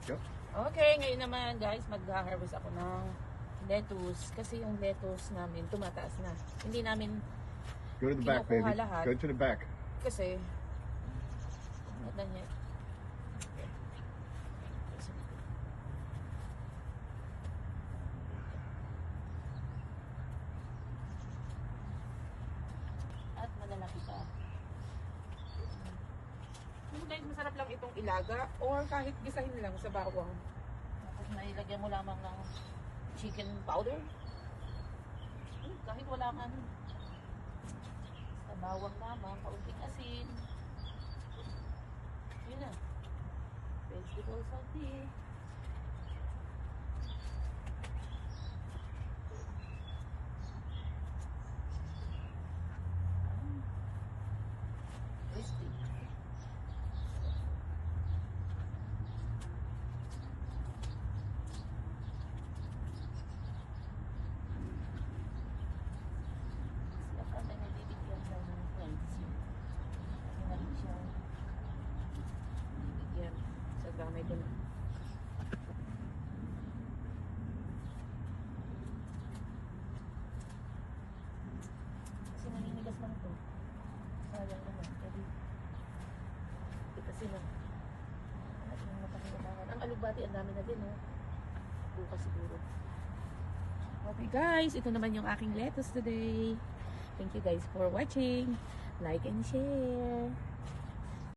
Yep. Okay, ngayon naman guys, mag-harvest ako ng lettuce. Kasi yung lettuce namin, tumataas na. Hindi namin Go to the back, baby. kinukuha lahat. Go to the back. Kasi, ano niya. At malalaki pa. Guys, masarap lang itong ilaga or kahit gisahin lang sa bawang. Tapos nailagyan mo lamang ng chicken powder. Kahit wala ka sa bawang lamang, kaunting asin. Yun na. Vegetable saute. Crispy. Gamay ko na. Kasi naninigas lang ito. Sayang naman. Kasi na. Ang alugbati, ang dami na din, oh. Bukas siguro. Okay guys, ito naman yung aking lettuce today. Thank you guys for watching. Like and share.